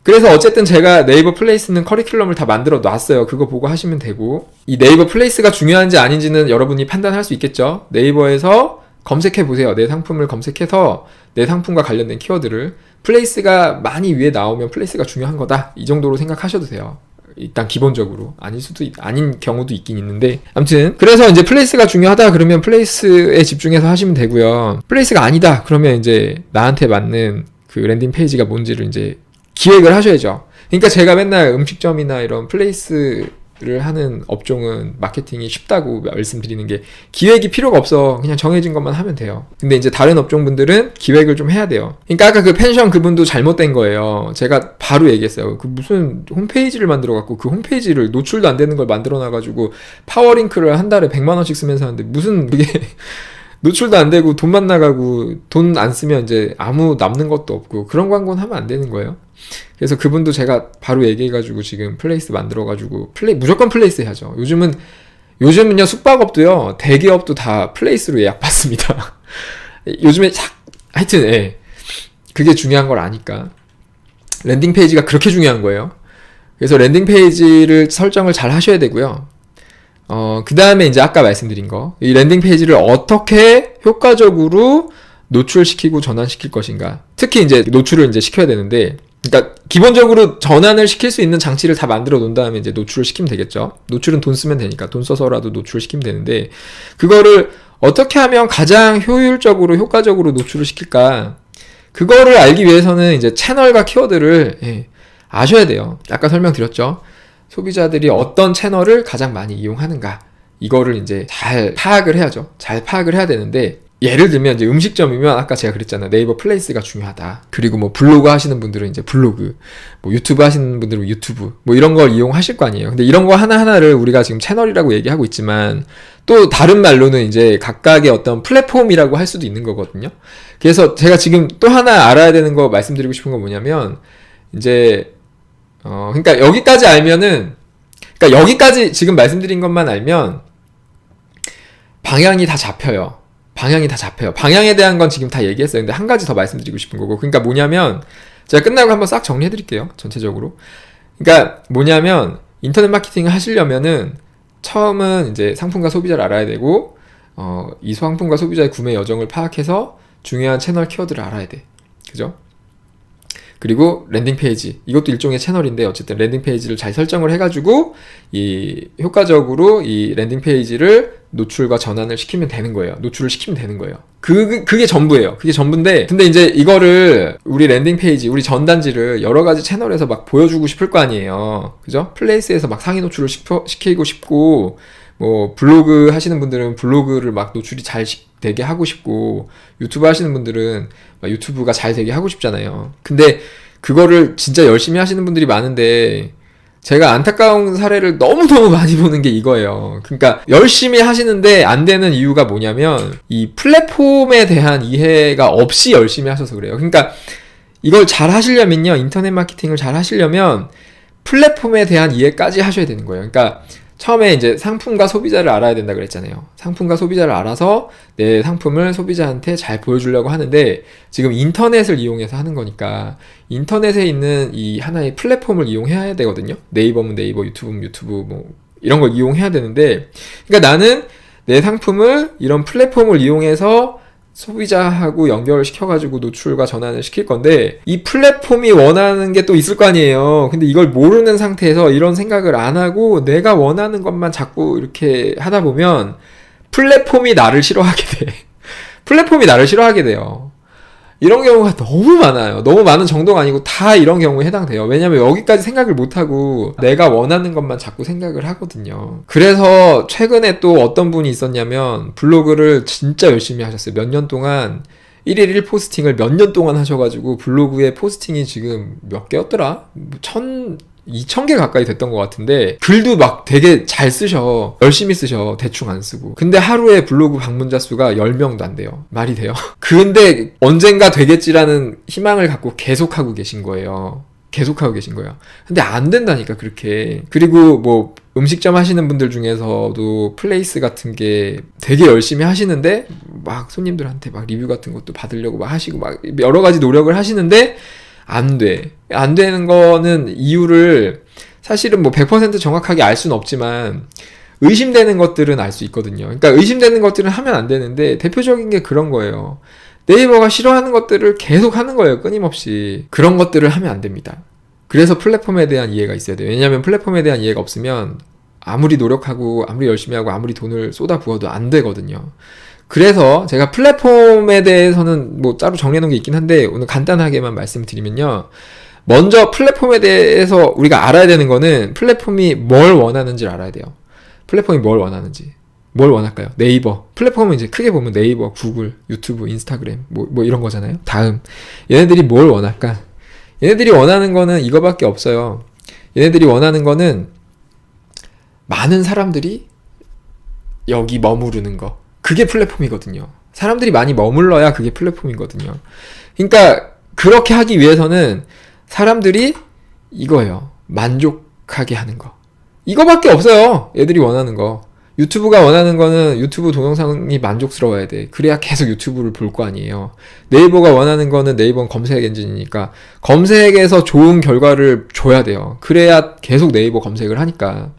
그래서 어쨌든 제가 네이버 플레이스는 커리큘럼을 다 만들어 놨어요. 그거 보고 하시면 되고 이 네이버 플레이스가 중요한지 아닌지는 여러분이 판단할 수 있겠죠. 네이버에서 검색해 보세요. 내 상품을 검색해서 내 상품과 관련된 키워드를 플레이스가 많이 위에 나오면 플레이스가 중요한 거다. 이 정도로 생각하셔도 돼요. 일단 기본적으로 아닌 경우도 있긴 있는데 아무튼 그래서 이제 플레이스가 중요하다 그러면 플레이스에 집중해서 하시면 되고요. 플레이스가 아니다 그러면 이제 나한테 맞는 그 랜딩 페이지가 뭔지를 이제 기획을 하셔야죠. 그러니까 제가 맨날 음식점이나 이런 플레이스를 하는 업종은 마케팅이 쉽다고 말씀드리는 게 기획이 필요가 없어. 그냥 정해진 것만 하면 돼요. 근데 이제 다른 업종분들은 기획을 좀 해야 돼요. 그러니까 아까 그 펜션 그분도 잘못된 거예요. 제가 바로 얘기했어요. 그 무슨 홈페이지를 만들어 갖고 그 홈페이지를 노출도 안 되는 걸 만들어 놔 가지고 파워링크를 한 달에 100만 원씩 쓰면서 하는데 무슨 그게 노출도 안 되고 돈만 나가고 돈 안 쓰면 이제 아무 남는 것도 없고 그런 광고는 하면 안 되는 거예요. 그래서 그분도 제가 바로 얘기해가지고 지금 플레이스 만들어가지고 무조건 플레이스 해야죠. 요즘은요 숙박업도요 대기업도 다 플레이스로 예약 받습니다. 요즘에 하여튼 그게 중요한 걸 아니까 랜딩 페이지가 그렇게 중요한 거예요. 그래서 랜딩 페이지를 설정을 잘 하셔야 되고요. 그 다음에 이제 아까 말씀드린 거, 이 랜딩 페이지를 어떻게 효과적으로 노출시키고 전환시킬 것인가. 특히 이제 노출을 이제 시켜야 되는데, 그러니까 기본적으로 전환을 시킬 수 있는 장치를 다 만들어 놓은 다음에 이제 노출을 시키면 되겠죠. 노출은 돈 쓰면 되니까 돈 써서라도 노출을 시키면 되는데, 그거를 어떻게 하면 가장 효율적으로 효과적으로 노출을 시킬까? 그거를 알기 위해서는 이제 채널과 키워드를 아셔야 돼요. 아까 설명드렸죠. 소비자들이 어떤 채널을 가장 많이 이용하는가 이거를 이제 잘 파악을 해야죠. 잘 파악을 해야 되는데 예를 들면 이제 음식점이면 아까 제가 그랬잖아요. 네이버 플레이스가 중요하다. 그리고 뭐 블로그 하시는 분들은 이제 블로그, 뭐 유튜브 하시는 분들은 유튜브, 뭐 이런 걸 이용하실 거 아니에요. 근데 이런 거 하나하나를 우리가 지금 채널이라고 얘기하고 있지만 또 다른 말로는 이제 각각의 어떤 플랫폼이라고 할 수도 있는 거거든요. 그래서 제가 지금 또 하나 알아야 되는 거 말씀드리고 싶은 건 뭐냐면 이제 그러니까 여기까지 알면은, 그러니까 여기까지 지금 말씀드린 것만 알면 방향이 다 잡혀요. 방향에 대한 건 지금 다 얘기했어요. 근데 한 가지 더 말씀드리고 싶은 거고. 그러니까 뭐냐면, 제가 끝나고 한번 싹 정리해 드릴게요. 전체적으로. 그러니까 뭐냐면, 인터넷 마케팅을 하시려면은, 처음은 이제 상품과 소비자를 알아야 되고, 이 상품과 소비자의 구매 여정을 파악해서 중요한 채널 키워드를 알아야 돼. 그죠? 그리고 랜딩 페이지, 이것도 일종의 채널인데 어쨌든 랜딩 페이지를 잘 설정을 해가지고 효과적으로 이 랜딩 페이지를 노출과 전환을 시키면 되는 거예요. 노출을 시키면 되는 거예요. 그게 전부예요. 그게 전부인데, 근데 이제 이거를 우리 랜딩 페이지, 우리 전단지를 여러 가지 채널에서 막 보여주고 싶을 거 아니에요. 그죠? 플레이스에서 막 상위 노출을 시키고 싶고, 뭐 블로그 하시는 분들은 블로그를 막 노출이 잘 되게 하고 싶고, 유튜브 하시는 분들은 막 유튜브가 잘 되게 하고 싶잖아요. 근데 그거를 진짜 열심히 하시는 분들이 많은데, 제가 안타까운 사례를 너무너무 많이 보는 게 이거예요. 그러니까 열심히 하시는데 안 되는 이유가 뭐냐면, 이 플랫폼에 대한 이해가 없이 열심히 하셔서 그래요. 그러니까 이걸 잘 하시려면요, 인터넷 마케팅을 잘 하시려면 플랫폼에 대한 이해까지 하셔야 되는 거예요. 그러니까 처음에 이제 상품과 소비자를 알아야 된다 그랬잖아요. 상품과 소비자를 알아서 내 상품을 소비자한테 잘 보여주려고 하는데, 지금 인터넷을 이용해서 하는 거니까 인터넷에 있는 이 하나의 플랫폼을 이용해야 되거든요. 네이버면 네이버, 유튜브면 유튜브, 뭐 이런 걸 이용해야 되는데, 그러니까 나는 내 상품을 이런 플랫폼을 이용해서 소비자하고 연결을 시켜가지고 노출과 전환을 시킬 건데, 이 플랫폼이 원하는 게 또 있을 거 아니에요. 근데 이걸 모르는 상태에서 이런 생각을 안 하고 내가 원하는 것만 자꾸 이렇게 하다 보면 플랫폼이 나를 싫어하게 돼. 플랫폼이 나를 싫어하게 돼요. 이런 경우가 너무 많아요. 너무 많은 정도가 아니고 다 이런 경우에 해당돼요. 왜냐면 여기까지 생각을 못하고 내가 원하는 것만 자꾸 생각을 하거든요. 그래서 최근에 또 어떤 분이 있었냐면, 블로그를 진짜 열심히 하셨어요. 몇 년 동안 1일 1포스팅을 몇 년 동안 하셔가지고 블로그에 포스팅이 지금 몇 개였더라? 2,000개 가까이 됐던 것 같은데, 글도 막 되게 잘 쓰셔. 열심히 쓰셔. 대충 안 쓰고. 근데 하루에 블로그 방문자 수가 10명도 안 돼요. 말이 돼요? 근데 언젠가 되겠지라는 희망을 갖고 계속하고 계신 거예요. 근데 안 된다니까, 그렇게. 그리고 뭐 음식점 하시는 분들 중에서도 플레이스 같은 게 되게 열심히 하시는데, 막 손님들한테 막 리뷰 같은 것도 받으려고 막 하시고 막 여러 가지 노력을 하시는데 안 돼. 안 되는 거는 이유를 사실은 뭐 100% 정확하게 알 수는 없지만 의심되는 것들은 알 수 있거든요. 그러니까 의심되는 것들은 하면 안 되는데, 대표적인 게 그런 거예요. 네이버가 싫어하는 것들을 계속 하는 거예요. 끊임없이. 그런 것들을 하면 안 됩니다. 그래서 플랫폼에 대한 이해가 있어야 돼요. 왜냐하면 플랫폼에 대한 이해가 없으면 아무리 노력하고 아무리 열심히 하고 아무리 돈을 쏟아부어도 안 되거든요. 그래서 제가 플랫폼에 대해서는 뭐 따로 정리해놓은 게 있긴 한데, 오늘 간단하게만 말씀드리면요. 먼저 플랫폼에 대해서 우리가 알아야 되는 거는 플랫폼이 뭘 원하는지를 알아야 돼요. 플랫폼이 뭘 원하는지. 뭘 원할까요? 네이버. 플랫폼은 이제 크게 보면 네이버, 구글, 유튜브, 인스타그램 뭐 이런 거잖아요. 다음. 얘네들이 뭘 원할까? 얘네들이 원하는 거는 이거밖에 없어요. 얘네들이 원하는 거는 많은 사람들이 여기 머무르는 거. 그게 플랫폼이거든요. 사람들이 많이 머물러야 그게 플랫폼이거든요. 그러니까 그렇게 하기 위해서는 사람들이 이거예요. 만족하게 하는 거. 이거밖에 없어요. 애들이 원하는 거. 유튜브가 원하는 거는 유튜브 동영상이 만족스러워야 돼. 그래야 계속 유튜브를 볼 거 아니에요. 네이버가 원하는 거는, 네이버는 검색 엔진이니까 검색에서 좋은 결과를 줘야 돼요. 그래야 계속 네이버 검색을 하니까.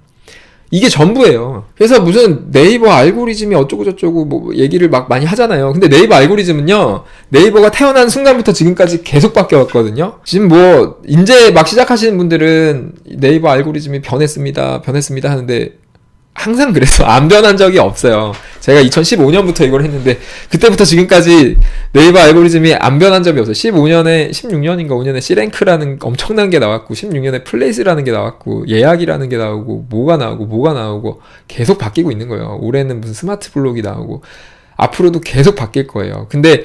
이게 전부예요. 그래서 무슨 네이버 알고리즘이 어쩌고저쩌고 뭐 얘기를 막 많이 하잖아요. 근데 네이버 알고리즘은요, 네이버가 태어난 순간부터 지금까지 계속 바뀌었거든요. 지금 뭐 이제 막 시작하시는 분들은 네이버 알고리즘이 변했습니다 하는데, 항상 그래서 안 변한 적이 없어요. 제가 2015년부터 이걸 했는데 그때부터 지금까지 네이버 알고리즘이 안 변한 적이 없어요. 16년인가 5년에 C랭크라는 엄청난 게 나왔고, 16년에 플레이스라는 게 나왔고, 예약이라는 게 나오고, 뭐가 나오고 계속 바뀌고 있는 거예요. 올해는 무슨 스마트 블록이 나오고, 앞으로도 계속 바뀔 거예요. 근데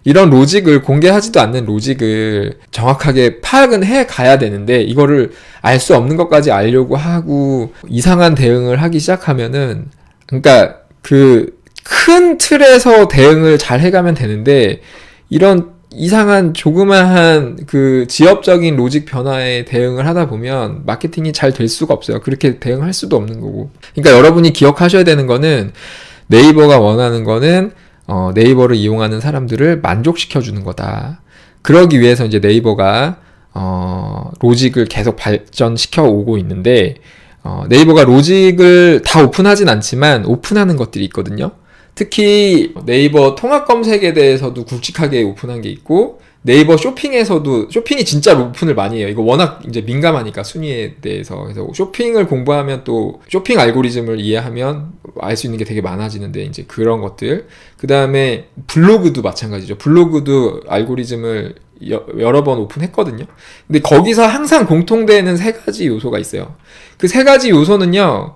이런 로직을, 공개하지도 않는 로직을 정확하게 파악은 해 가야 되는데, 이거를 알 수 없는 것까지 알려고 하고 이상한 대응을 하기 시작하면은, 그러니까 그 큰 틀에서 대응을 잘 해가면 되는데, 이런 이상한 조그마한 그 지엽적인 로직 변화에 대응을 하다 보면 마케팅이 잘 될 수가 없어요. 그렇게 대응할 수도 없는 거고. 그러니까 여러분이 기억하셔야 되는 거는, 네이버가 원하는 거는 네이버를 이용하는 사람들을 만족시켜주는 거다. 그러기 위해서 이제 네이버가 로직을 계속 발전시켜 오고 있는데 네이버가 로직을 다 오픈하진 않지만 오픈하는 것들이 있거든요. 특히 네이버 통합 검색에 대해서도 굵직하게 오픈한 게 있고 네이버 쇼핑에서도 쇼핑이 진짜 오픈을 많이 해요. 이거 워낙 이제 민감하니까 순위에 대해서. 그래서 쇼핑을 공부하면 또 쇼핑 알고리즘을 이해하면 알 수 있는 게 되게 많아지는데 이제 그런 것들. 그 다음에 블로그도 마찬가지죠. 블로그도 알고리즘을 여러 번 오픈했거든요. 근데 거기서 항상 공통되는 세 가지 요소가 있어요. 그 세 가지 요소는요,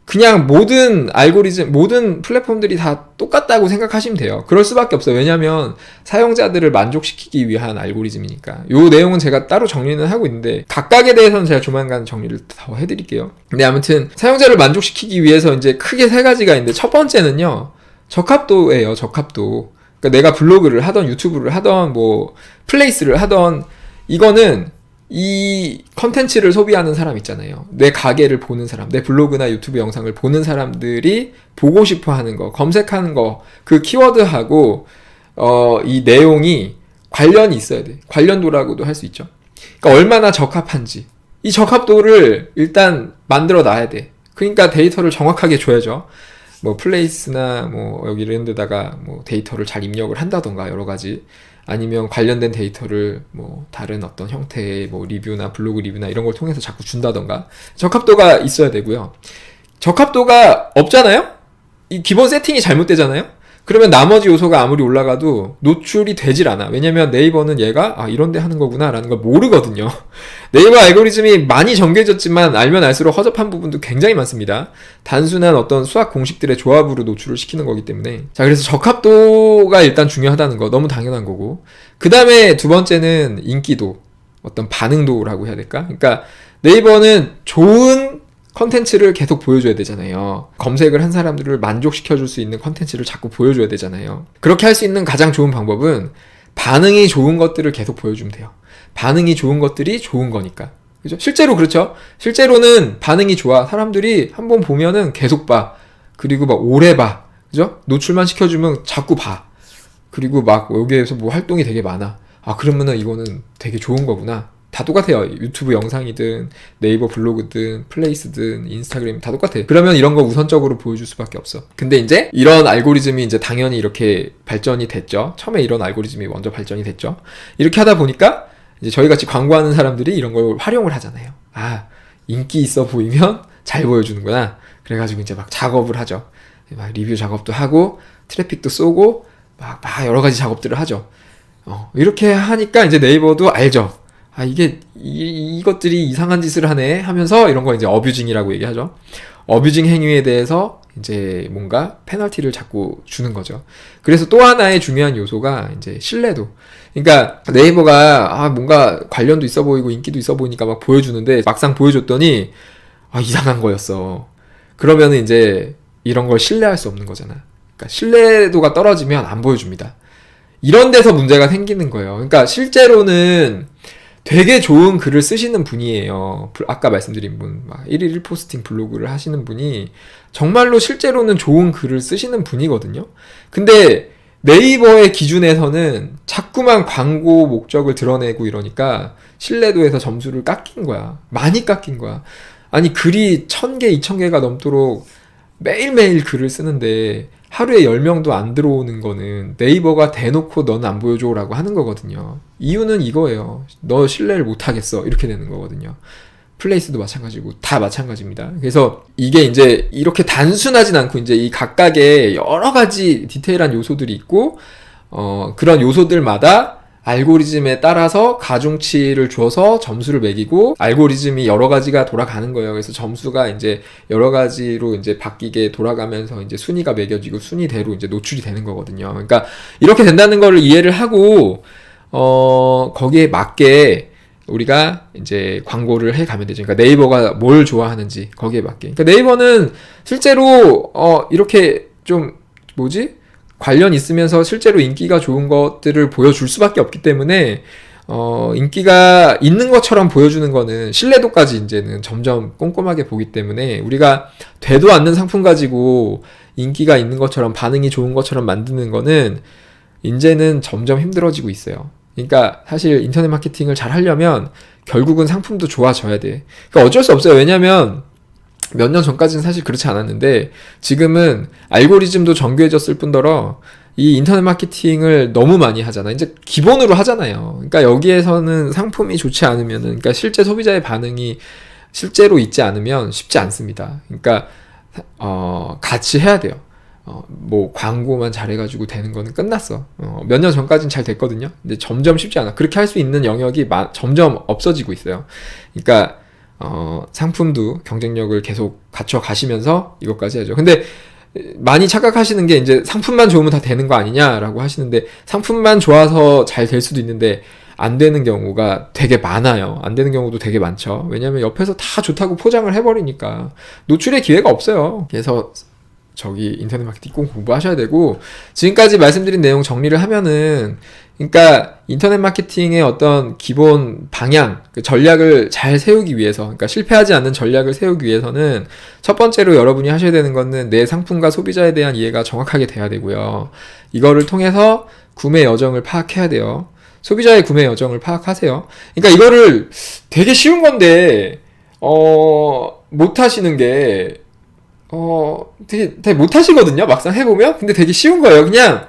그냥 모든 알고리즘, 모든 플랫폼들이 다 똑같다고 생각하시면 돼요. 그럴 수밖에 없어요. 왜냐면 사용자들을 만족시키기 위한 알고리즘이니까. 요 내용은 제가 따로 정리는 하고 있는데 각각에 대해서는 제가 조만간 정리를 더 해드릴게요. 근데 아무튼 사용자를 만족시키기 위해서 이제 크게 세 가지가 있는데 첫 번째는요, 적합도예요. 적합도. 그러니까 내가 블로그를 하던 유튜브를 하던 뭐 플레이스를 하던 이거는 이 컨텐츠를 소비하는 사람 있잖아요. 내 가게를 보는 사람, 내 블로그나 유튜브 영상을 보는 사람들이 보고 싶어 하는 거, 검색하는 거, 그 키워드하고 이 내용이 관련이 있어야 돼. 관련도라고도 할 수 있죠. 그러니까 얼마나 적합한지. 이 적합도를 일단 만들어 놔야 돼. 그러니까 데이터를 정확하게 줘야죠. 뭐 플레이스나 뭐 여기 이런 데다가 뭐 데이터를 잘 입력을 한다던가 여러 가지. 아니면 관련된 데이터를 뭐 다른 어떤 형태의 뭐 리뷰나 블로그 리뷰나 이런 걸 통해서 자꾸 준다던가 적합도가 있어야 되고요. 적합도가 없잖아요? 이 기본 세팅이 잘못되잖아요? 그러면 나머지 요소가 아무리 올라가도 노출이 되질 않아. 왜냐면 네이버는 얘가 이런 데 하는 거구나 라는 걸 모르거든요. 네이버 알고리즘이 많이 정교해졌지만 알면 알수록 허접한 부분도 굉장히 많습니다. 단순한 어떤 수학 공식들의 조합으로 노출을 시키는 거기 때문에. 자, 그래서 적합도가 일단 중요하다는 거 너무 당연한 거고, 그 다음에 두 번째는 인기도, 어떤 반응도라고 해야 될까? 그러니까 네이버는 좋은 컨텐츠를 계속 보여줘야 되잖아요. 검색을 한 사람들을 만족시켜줄 수 있는 컨텐츠를 자꾸 보여줘야 되잖아요. 그렇게 할 수 있는 가장 좋은 방법은 반응이 좋은 것들을 계속 보여주면 돼요. 반응이 좋은 것들이 좋은 거니까. 그죠? 실제로 그렇죠? 실제로는 반응이 좋아. 사람들이 한번 보면은 계속 봐. 그리고 막 오래 봐. 그죠? 노출만 시켜주면 자꾸 봐. 그리고 막 여기에서 뭐 활동이 되게 많아. 그러면은 이거는 되게 좋은 거구나. 다 똑같아요. 유튜브 영상이든 네이버 블로그든 플레이스든 인스타그램 다 똑같아요. 그러면 이런 거 우선적으로 보여줄 수밖에 없어. 근데 이제 이런 알고리즘이 이제 당연히 이렇게 발전이 됐죠. 처음에 이런 알고리즘이 먼저 발전이 됐죠. 이렇게 하다 보니까 이제 저희 같이 광고하는 사람들이 이런 걸 활용을 하잖아요. 인기 있어 보이면 잘 보여주는구나. 그래가지고 이제 막 작업을 하죠. 막 리뷰 작업도 하고 트래픽도 쏘고 막 여러 가지 작업들을 하죠. 이렇게 하니까 이제 네이버도 알죠. 이게 이것들이 이상한 짓을 하네 하면서 이런 거 이제 어뷰징이라고 얘기하죠. 어뷰징 행위에 대해서 이제 뭔가 페널티를 자꾸 주는 거죠. 그래서 또 하나의 중요한 요소가 이제 신뢰도. 그러니까 네이버가 뭔가 관련도 있어 보이고 인기도 있어 보이니까 막 보여주는데 막상 보여줬더니 이상한 거였어. 그러면은 이제 이런 걸 신뢰할 수 없는 거잖아. 그러니까 신뢰도가 떨어지면 안 보여줍니다. 이런 데서 문제가 생기는 거예요. 그러니까 실제로는 되게 좋은 글을 쓰시는 분이에요. 아까 말씀드린 분, 막 1일 1포스팅 블로그를 하시는 분이 정말로 실제로는 좋은 글을 쓰시는 분이거든요. 근데 네이버의 기준에서는 자꾸만 광고 목적을 드러내고 이러니까 신뢰도에서 점수를 깎인 거야. 많이 깎인 거야. 아니, 글이 1000개, 2000개가 넘도록 매일매일 글을 쓰는데 하루에 10명도 안 들어오는 거는 네이버가 대놓고 넌 안 보여줘 라고 하는 거거든요. 이유는 이거예요. 너 신뢰를 못 하겠어. 이렇게 되는 거거든요. 플레이스도 마찬가지고 다 마찬가지입니다. 그래서 이게 이제 이렇게 단순하진 않고 이제 이 각각의 여러 가지 디테일한 요소들이 있고 그런 요소들마다 알고리즘에 따라서 가중치를 줘서 점수를 매기고 알고리즘이 여러 가지가 돌아가는 거예요. 그래서 점수가 이제 여러 가지로 이제 바뀌게 돌아가면서 이제 순위가 매겨지고 순위대로 이제 노출이 되는 거거든요. 그러니까 이렇게 된다는 거를 이해를 하고 거기에 맞게 우리가 이제 광고를 해 가면 되죠. 그러니까 네이버가 뭘 좋아하는지 거기에 맞게. 그러니까 네이버는 실제로 이렇게 좀 관련 있으면서 실제로 인기가 좋은 것들을 보여줄 수밖에 없기 때문에 인기가 있는 것처럼 보여주는 거는 신뢰도까지 이제는 점점 꼼꼼하게 보기 때문에 우리가 되도 않는 상품 가지고 인기가 있는 것처럼 반응이 좋은 것처럼 만드는 거는 이제는 점점 힘들어지고 있어요. 그러니까 사실 인터넷 마케팅을 잘 하려면 결국은 상품도 좋아져야 돼. 그러니까 어쩔 수 없어요. 왜냐면 몇 년 전까지는 사실 그렇지 않았는데 지금은 알고리즘도 정교해졌을 뿐더러 이 인터넷 마케팅을 너무 많이 하잖아. 이제 기본으로 하잖아요. 그러니까 여기에서는 상품이 좋지 않으면은, 그러니까 실제 소비자의 반응이 실제로 있지 않으면 쉽지 않습니다. 그러니까, 같이 해야 돼요. 뭐, 광고만 잘해가지고 되는 거는 끝났어. 몇 년 전까지는 잘 됐거든요. 근데 점점 쉽지 않아. 그렇게 할 수 있는 영역이 점점 없어지고 있어요. 그러니까, 상품도 경쟁력을 계속 갖춰 가시면서 이것까지 해야죠. 근데, 많이 착각하시는 게 이제 상품만 좋으면 다 되는 거 아니냐라고 하시는데 상품만 좋아서 잘 될 수도 있는데 안 되는 경우가 되게 많아요. 안 되는 경우도 되게 많죠. 왜냐면 옆에서 다 좋다고 포장을 해버리니까 노출의 기회가 없어요. 그래서 저기 인터넷 마케팅 꼭 공부하셔야 되고 지금까지 말씀드린 내용 정리를 하면은 그러니까 인터넷 마케팅의 어떤 기본 방향, 그 전략을 잘 세우기 위해서, 그러니까 실패하지 않는 전략을 세우기 위해서는 첫 번째로 여러분이 하셔야 되는 거는 내 상품과 소비자에 대한 이해가 정확하게 돼야 되고요. 이거를 통해서 구매 여정을 파악해야 돼요. 소비자의 구매 여정을 파악하세요. 그러니까 이거를 되게 쉬운 건데 못 하시는 게 되게 못 하시거든요. 막상 해보면. 근데 되게 쉬운 거예요. 그냥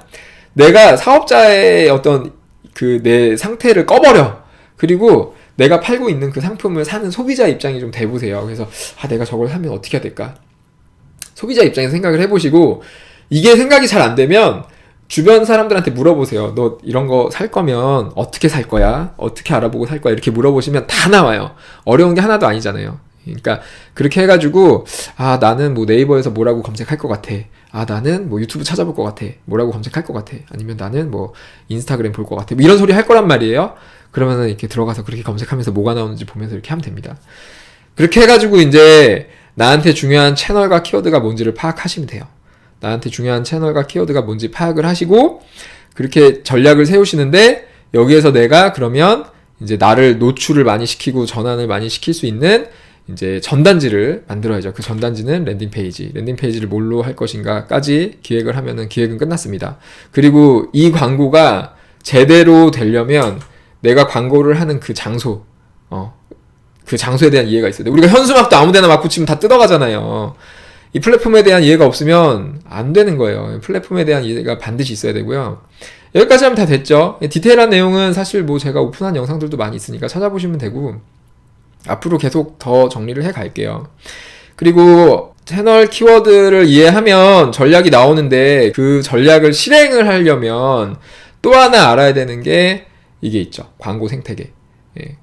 내가 사업자의 어떤 그 내 상태를 꺼버려. 그리고 내가 팔고 있는 그 상품을 사는 소비자 입장이 좀 돼보세요. 그래서 내가 저걸 사면 어떻게 해야 될까? 소비자 입장에서 생각을 해보시고 이게 생각이 잘 안 되면 주변 사람들한테 물어보세요. 너 이런 거 살 거면 어떻게 살 거야? 어떻게 알아보고 살 거야? 이렇게 물어보시면 다 나와요. 어려운 게 하나도 아니잖아요. 그러니까 그렇게 해가지고 나는 뭐 네이버에서 뭐라고 검색할 것 같아. 나는 뭐 유튜브 찾아볼 것 같아. 뭐라고 검색할 것 같아. 아니면 나는 뭐 인스타그램 볼 것 같아. 뭐 이런 소리 할 거란 말이에요. 그러면은 이렇게 들어가서 그렇게 검색하면서 뭐가 나오는지 보면서 이렇게 하면 됩니다. 그렇게 해가지고 이제 나한테 중요한 채널과 키워드가 뭔지를 파악하시면 돼요. 나한테 중요한 채널과 키워드가 뭔지 파악을 하시고 그렇게 전략을 세우시는데 여기에서 내가 그러면 이제 나를 노출을 많이 시키고 전환을 많이 시킬 수 있는 이제 전단지를 만들어야죠. 그 전단지는 랜딩 페이지를 뭘로 할 것인가까지 기획을 하면은 기획은 끝났습니다. 그리고 이 광고가 제대로 되려면 내가 광고를 하는 그 장소, 그 장소에 대한 이해가 있어야 돼. 우리가 현수막도 아무데나 막 붙이면 다 뜯어가잖아요. 이 플랫폼에 대한 이해가 없으면 안 되는 거예요. 플랫폼에 대한 이해가 반드시 있어야 되고요. 여기까지 하면 다 됐죠. 디테일한 내용은 사실 뭐 제가 오픈한 영상들도 많이 있으니까 찾아보시면 되고 앞으로 계속 더 정리를 해 갈게요. 그리고 채널 키워드를 이해하면 전략이 나오는데 그 전략을 실행을 하려면 또 하나 알아야 되는 게 이게 있죠. 광고 생태계.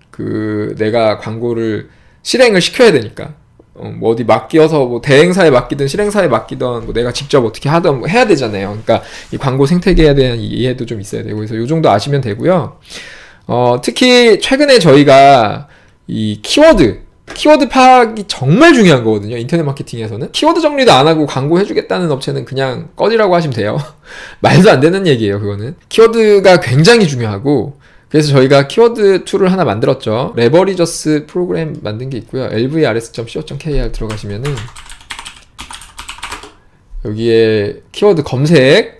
그 내가 광고를 실행을 시켜야 되니까 뭐 어디 맡겨서 뭐 대행사에 맡기든 실행사에 맡기든 뭐 내가 직접 어떻게 하든 뭐 해야 되잖아요. 그러니까 이 광고 생태계에 대한 이해도 좀 있어야 되고 그래서 요 정도 아시면 되고요. 특히 최근에 저희가 이 키워드 파악이 정말 중요한 거거든요. 인터넷 마케팅에서는 키워드 정리도 안 하고 광고 해주겠다는 업체는 그냥 꺼지라고 하시면 돼요. 말도 안 되는 얘기예요. 그거는 키워드가 굉장히 중요하고 그래서 저희가 키워드 툴을 하나 만들었죠. 레버리저스 프로그램 만든 게 있고요. lvrs.co.kr 들어가시면은 여기에 키워드 검색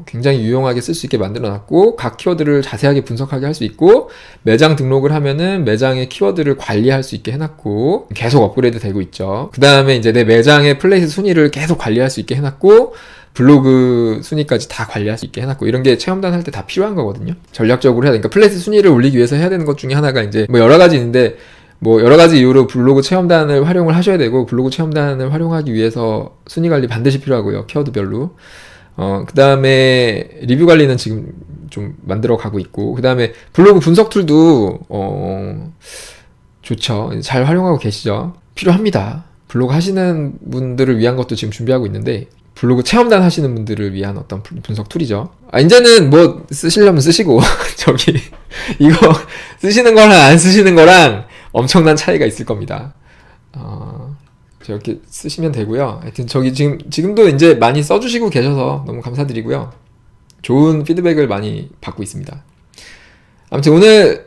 굉장히 유용하게 쓸 수 있게 만들어놨고 각 키워드를 자세하게 분석하게 할 수 있고 매장 등록을 하면은 매장의 키워드를 관리할 수 있게 해놨고 계속 업그레이드 되고 있죠. 그 다음에 이제 내 매장의 플레이스 순위를 계속 관리할 수 있게 해놨고 블로그 순위까지 다 관리할 수 있게 해놨고 이런 게 체험단 할 때 다 필요한 거거든요. 전략적으로 해야 되니까 플레이스 순위를 올리기 위해서 해야 되는 것 중에 하나가 이제 뭐 여러 가지 있는데 뭐 여러 가지 이유로 블로그 체험단을 활용을 하셔야 되고 블로그 체험단을 활용하기 위해서 순위 관리 반드시 필요하고요. 키워드별로. 그 다음에 리뷰 관리는 지금 좀 만들어 가고 있고 그 다음에 블로그 분석 툴도 좋죠. 잘 활용하고 계시죠. 필요합니다. 블로그 하시는 분들을 위한 것도 지금 준비하고 있는데 블로그 체험단 하시는 분들을 위한 어떤 분석 툴이죠. 이제는 뭐 쓰시려면 쓰시고 저기 이거 쓰시는 거랑 안 쓰시는 거랑 엄청난 차이가 있을 겁니다. 이렇게 쓰시면 되고요. 하여튼 저기 지금도 이제 많이 써주시고 계셔서 너무 감사드리고요. 좋은 피드백을 많이 받고 있습니다. 아무튼 오늘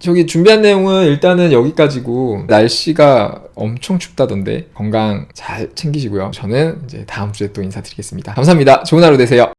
저기 준비한 내용은 일단은 여기까지고, 날씨가 엄청 춥다던데 건강 잘 챙기시고요. 저는 이제 다음 주에 또 인사드리겠습니다. 감사합니다. 좋은 하루 되세요.